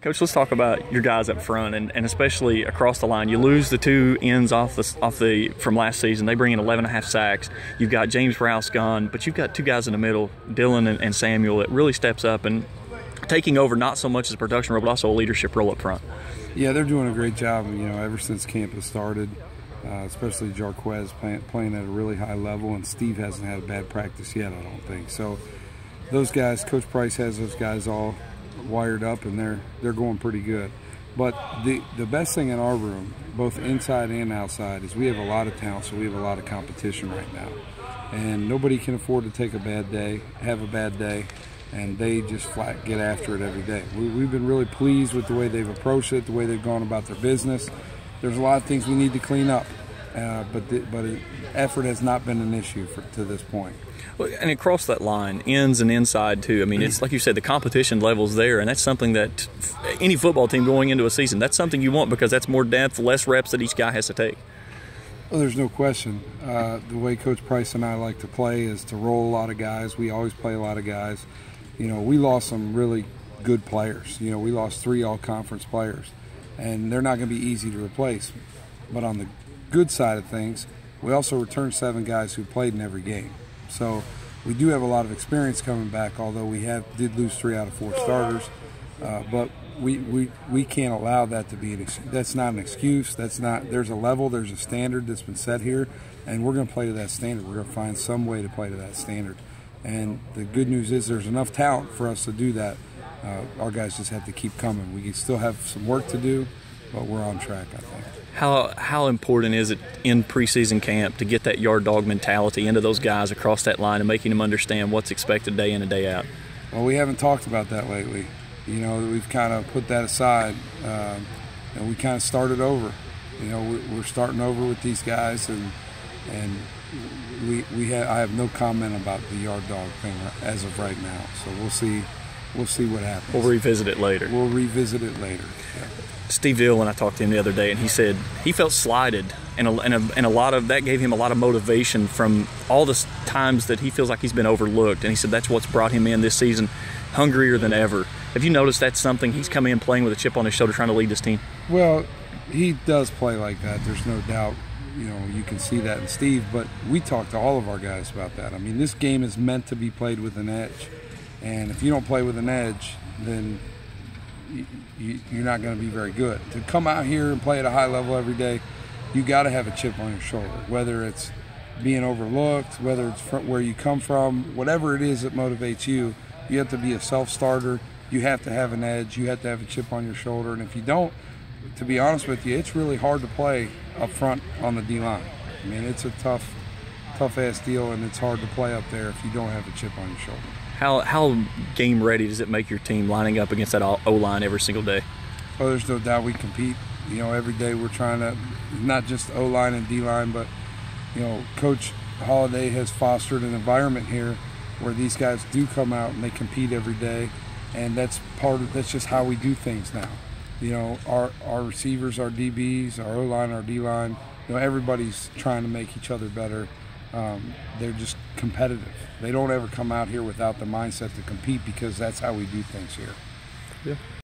Coach, let's talk about your guys up front and especially across the line. You lose the two ends from last season. They bring in 11.5 sacks. You've got James Rouse gone, but you've got two guys in the middle, Dylan and Samuel, that really steps up and taking over not so much as a production role, but also a leadership role up front. Yeah, they're doing a great job, ever since camp has started, especially Jarquez playing at a really high level, and Steve hasn't had a bad practice yet, I don't think. So those guys, Coach Price has those guys all wired up, and they're going pretty good. But the best thing in our room, both inside and outside, is we have a lot of talent, so we have a lot of competition right now. And nobody can afford to take a bad day, have a bad day, and they just flat get after it every day. We've been really pleased with the way they've approached it, the way they've gone about their business. There's a lot of things we need to clean up, but effort has not been an issue to this point. Well, and across that line, ends and inside too. I mean, it's like you said, the competition level's there, and that's something that any football team going into a season, that's something you want, because that's more depth, less reps that each guy has to take. Well, there's no question. The way Coach Price and I like to play is to roll a lot of guys. We always play a lot of guys. We lost some really good players. We lost 3 all-conference players, and they're not going to be easy to replace. But on the good side of things, we also returned 7 guys who played in every game. So we do have a lot of experience coming back, although we did lose 3 out of 4 starters. But we can't allow that to be that's not an excuse. There's a level, there's a standard that's been set here, and we're going to play to that standard. We're going to find some way to play to that standard. And the good news is there's enough talent for us to do that. Our guys just have to keep coming. We still have some work to do, but we're on track, I think. How important is it in preseason camp to get that yard dog mentality into those guys across that line and making them understand what's expected day in and day out? Well, we haven't talked about that lately. We've kind of put that aside, and we kind of started over. We're starting over with these guys, and I have no comment about the yard dog thing as of right now. So we'll see what happens. We'll revisit it later. Yeah. Steve Dill, when I talked to him the other day, and he said he felt slighted, and a lot of that gave him a lot of motivation from all the times that he feels like he's been overlooked. And he said that's what's brought him in this season, hungrier than ever. Have you noticed that's something he's come in playing with a chip on his shoulder, trying to lead this team? Well, he does play like that. There's no doubt. You can see that in Steve, but we talk to all of our guys about that. I mean, this game is meant to be played with an edge, and if you don't play with an edge, then you're not going to be very good. To come out here and play at a high level every day, you got to have a chip on your shoulder, whether it's being overlooked, whether it's where you come from, whatever it is that motivates you. You have to be a self-starter. You have to have an edge. You have to have a chip on your shoulder, and if you don't, to be honest with you, it's really hard to play up front on the D-line. I mean, it's a tough-ass deal, and it's hard to play up there if you don't have a chip on your shoulder. How game ready does it make your team lining up against that O-line every single day? Oh, there's no doubt we compete. Every day we're trying to, not just O-line and D-line, but, Coach Holliday has fostered an environment here where these guys do come out and they compete every day, and that's just how we do things now. Our receivers, our DBs, our O-line, our D-line, everybody's trying to make each other better. They're just competitive. They don't ever come out here without the mindset to compete, because that's how we do things here. Yeah.